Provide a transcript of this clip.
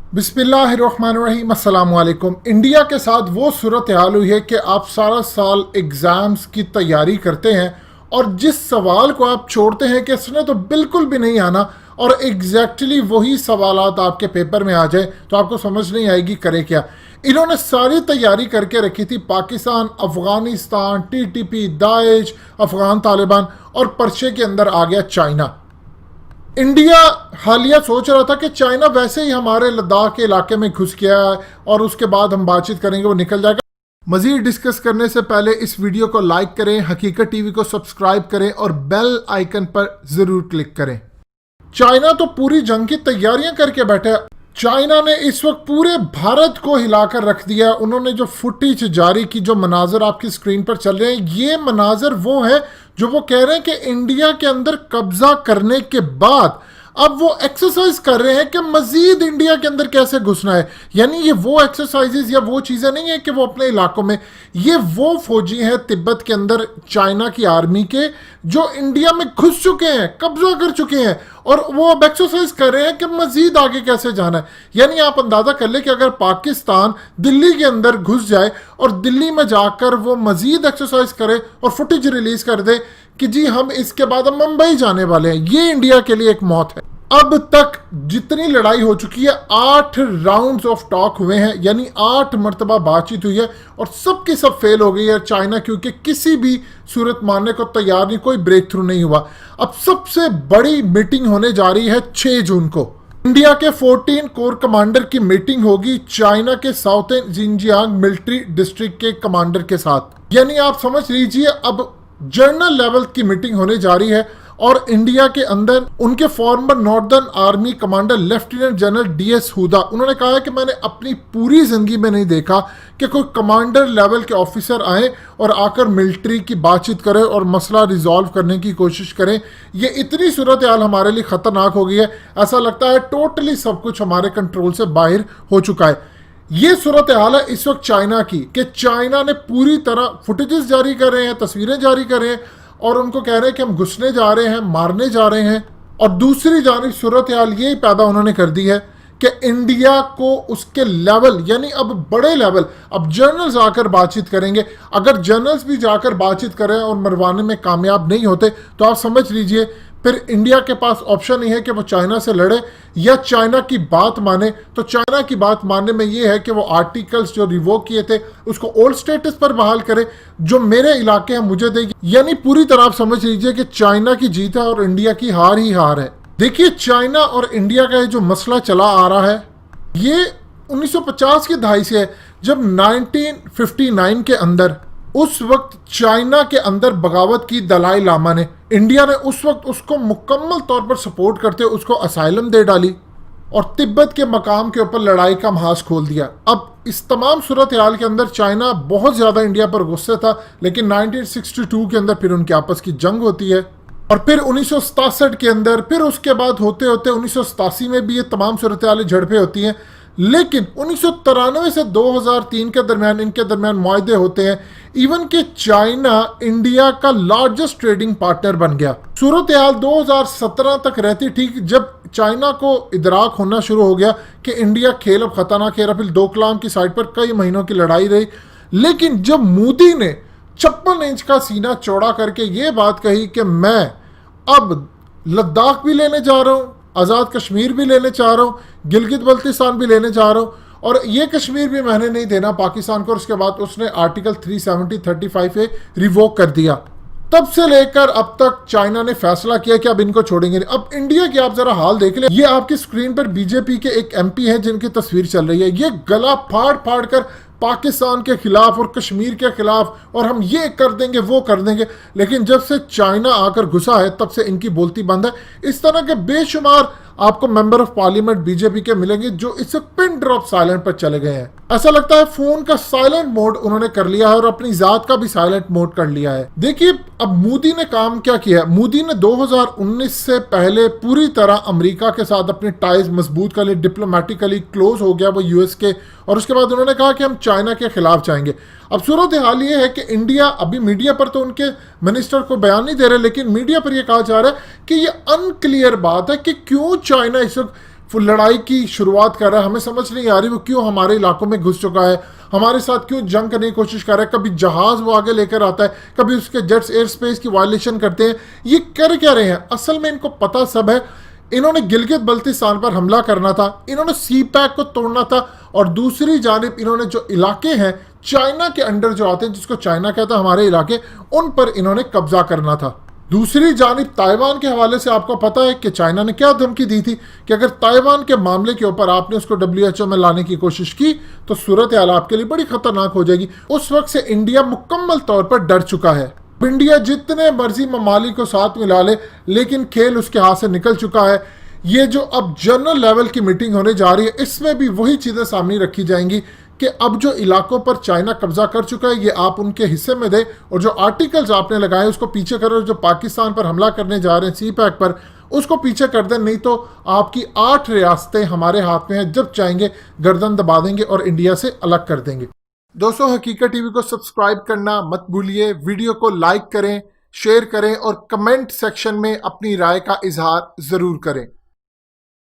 बिस्मिल्लाहिर्रहमानिर्रहीम, अस्सलाम वालेकुम। इंडिया के साथ वो सूरत हाल हुई है कि आप सारा साल एग्ज़ाम्स की तैयारी करते हैं और जिस सवाल को आप छोड़ते हैं कि इसने तो बिल्कुल भी नहीं आना और एग्जैक्टली वही सवालात आपके पेपर में आ जाए तो आपको समझ नहीं आएगी करे क्या। इन्होंने सारी तैयारी करके रखी थी, पाकिस्तान, अफ़गानिस्तान, टीटीपी, दाइश, अफ़गान तालिबान, और पर्चे के अंदर आ गया चाइना। इंडिया हालिया सोच रहा था कि चाइना वैसे ही हमारे लद्दाख के इलाके में घुस गया है और उसके बाद हम बातचीत करेंगे, वो निकल जाएगा। मजीद डिस्कस करने से पहले इस वीडियो को लाइक करें, हकीकत टीवी को सब्सक्राइब करें और बेल आइकन पर ज़रूर क्लिक करें। चाइना तो पूरी जंग की तैयारियां करके बैठे है। चाइना ने इस वक्त पूरे भारत को हिलाकर रख दिया। उन्होंने जो फुटेज जारी की, जो मनाजर आपकी स्क्रीन पर चल रहे हैं, ये मनाजर वो है जो वो कह रहे हैं कि इंडिया के अंदर कब्जा करने के बाद अब वो एक्सरसाइज कर रहे हैं कि मजीद इंडिया के अंदर कैसे घुसना है। यानी ये वो एक्सरसाइजेज या वो चीज़ें नहीं है कि वो अपने इलाकों में, ये वो फौजी हैं तिब्बत के अंदर चाइना की आर्मी के जो इंडिया में घुस चुके हैं, कब्जा कर चुके हैं, और वो अब एक्सरसाइज कर रहे हैं कि मजीद आगे कैसे जाना है। यानी आप अंदाज़ा कर ले कि अगर पाकिस्तान दिल्ली के अंदर घुस जाए और दिल्ली में जाकर वो मजीद एक्सरसाइज करे और फुटेज रिलीज कर दे कि जी हम इसके बाद हम मुंबई जाने वाले हैं, ये इंडिया के लिए एक मौत है। अब तक जितनी लड़ाई हो चुकी है, 8 राउंड्स ऑफ टॉक हुए हैं, यानी 8 मरतबा बातचीत हुई है और सब की सब फेल हो गई है चाइना, क्योंकि किसी भी सूरत मानने को तैयार नहीं, कोई ब्रेक थ्रू नहीं हुआ। अब सबसे बड़ी मीटिंग होने जा रही है 6 जून को। इंडिया के 14 कोर कमांडर की मीटिंग होगी चाइना के साउथर्न जिनजियांग मिलिट्री डिस्ट्रिक्ट के कमांडर के साथ। यानी आप समझ लीजिए अब जनरल लेवल की मीटिंग होने जा रही है और इंडिया के अंदर उनके farmer northern army commander lieutenant general DS हुदा, उन्होंने कहा है कि मैंने अपनी पूरी जिंदगी में नहीं देखा कि कोई कमांडर लेवल के ऑफिसर आए और आकर मिलिट्री की बातचीत करें और मसला रिजॉल्व करने की कोशिश करें। ये इतनी सूरत हाल हमारे लिए खतरनाक हो गई है, ऐसा लगता है टोटली सब कुछ हमारे कंट्रोल से बाहर हो चुका है। ये सूरत हाल है इस वक्त चाइना की कि चाइना ने पूरी तरह फुटेजेस जारी कर रहे हैं, तस्वीरें जारी कर रहे हैं और उनको कह रहे हैं कि हम घुसने जा रहे हैं, मारने जा रहे हैं। और दूसरी जानिब सूरत हाल ये पैदा उन्होंने कर दी है कि इंडिया को उसके लेवल, यानी अब बड़े लेवल, अब जनरल्स आकर बातचीत करेंगे। अगर जनरल्स भी जाकर बातचीत करें और मरवाने में कामयाब नहीं होते तो आप समझ लीजिए फिर इंडिया के पास ऑप्शन नहीं है कि वो चाइना से लड़े या चाइना की बात माने। तो चाइना की बात मानने में ये है कि वो आर्टिकल्स जो रिवोक किए थे उसको ओल्ड स्टेटस पर बहाल करे, जो मेरे इलाके हैं मुझे देगी। यानी पूरी तरह आप समझ लीजिए कि चाइना की जीत है और इंडिया की हार ही हार है। देखिए चाइना और इंडिया का जो मसला चला आ रहा है ये 1950 की दहाई से है, जब 1959 के अंदर उस वक्त चाइना के अंदर बगावत की दलाई लामा ने, इंडिया ने उस वक्त उसको मुकम्मल तौर पर सपोर्ट करते उसको असाइलम दे डाली और तिब्बत के मकाम के ऊपर लड़ाई का महाज खोल दिया। अब इस तमाम सूरत हाल के अंदर चाइना बहुत ज़्यादा इंडिया पर गुस्से था, लेकिन 1962 के अंदर फिर उनकी आपस की जंग होती है और फिर 1967 के अंदर, फिर उसके बाद होते होते 1987 में भी ये तमाम सूरत हाल झड़पें होती हैं। लेकिन 1993 से 2003 के दरमियान इनके दरमियान मुआहदे होते हैं। इवन कि चाइना इंडिया का लार्जेस्ट ट्रेडिंग पार्टनर बन गया। सूरत हाल 2017 तक रहती ठीक, जब चाइना को इदराक होना शुरू हो गया कि इंडिया खेल अब खतरनाक खेल। फिर डोकलाम की साइड पर कई महीनों की लड़ाई रही, लेकिन जब मोदी ने 56 इंच का सीना चौड़ा करके ये बात कही कि मैं अब लद्दाख भी लेने जा रहा हूँ, आज़ाद कश्मीर भी लेने चाह रहा हूँ, गिलगित बल्तिस्तान भी लेने जा रहा हूँ और ये कश्मीर भी मैंने नहीं देना पाकिस्तान को, और उसके बाद उसने आर्टिकल 370-35 ए रिवोक कर दिया। तब से लेकर अब तक चाइना ने फैसला किया कि अब इनको छोड़ेंगे नहीं। अब इंडिया की आप जरा हाल देख ले, ये आपकी स्क्रीन पर बीजेपी के एक MP हैं जिनकी तस्वीर चल रही है। ये गला फाड़ फाड़ कर पाकिस्तान के खिलाफ और कश्मीर के खिलाफ और हम ये कर देंगे वो कर देंगे, लेकिन जब से चाइना आकर घुसा है तब से इनकी बोलती बंद है। इस तरह के बेशुमार आपको मेंबर ऑफ पार्लियामेंट बीजेपी के मिलेंगे जो इस पिन ड्रॉप साइलेंट पर चले गए हैं। ऐसा लगता है फोन का साइलेंट मोड उन्होंने कर लिया है और अपनी जात का भी साइलेंट मोड कर लिया है। देखिए अब मोदी ने काम क्या किया। मोदी ने 2019 से पहले पूरी तरह अमेरिका के साथ अपने टाइज मजबूत कर लिए, डिप्लोमेटिकली क्लोज हो गया वो यूएस के, और उसके बाद उन्होंने कहा कि हम चाइना के खिलाफ जाएंगे। अब सूरत हाल ये है कि इंडिया अभी मीडिया पर तो उनके मिनिस्टर को बयान नहीं दे रहे, लेकिन मीडिया पर यह कहा जा रहा है कि ये अनक्लियर बात है कि क्यों चाइना इस वक्त लड़ाई की शुरुआत कर रहा है। हमें समझ नहीं आ रही वो क्यों हमारे इलाकों में घुस चुका है, हमारे साथ क्यों जंग करने की कोशिश कर रहा है। कभी जहाज वो आगे लेकर आता है, कभी उसके जेट्स एयर स्पेस की वायलेशन करते हैं। ये कर क्या रहे हैं? असल में इनको पता सब है। इन्होंने गिलगित बल्तिस्तान पर हमला करना था, इन्होंने सी पैक को तोड़ना था, और दूसरी जानिब इन्होंने जो इलाके हैं चाइना के अंडर जो आते हैं, जिसको चाइना कहता है हमारे इलाके, उन पर इन्होंने कब्जा करना था। दूसरी जानिब ताइवान के हवाले से आपको पता है कि चाइना ने क्या धमकी दी थी कि अगर ताइवान के मामले के ऊपर आपने उसको WHO में लाने की कोशिश की तो सूरत हाल आपके लिए बड़ी खतरनाक हो जाएगी। उस वक्त से इंडिया मुकम्मल तौर पर डर चुका है। इंडिया जितने मर्जी ममालिक को साथ मिला ले, लेकिन खेल उसके हाथ से निकल चुका है। ये जो अब जनरल लेवल की मीटिंग होने जा रही है, इसमें भी वही चीजें सामने रखी जाएंगी कि अब जो इलाकों पर चाइना कब्जा कर चुका है ये आप उनके हिस्से में दे, और जो आर्टिकल्स आपने लगाए उसको पीछे करो। जो पाकिस्तान पर हमला करने जा रहे हैं सी पैक पर, उसको पीछे कर दें, नहीं तो आपकी 8 रियासतें हमारे हाथ में हैं। जब चाहेंगे गर्दन दबा देंगे और इंडिया से अलग कर देंगे। दोस्तों, हकीकत टीवी को सब्सक्राइब करना मत भूलिए, वीडियो को लाइक करें, शेयर करें और कमेंट सेक्शन में अपनी राय का इजहार जरूर करें।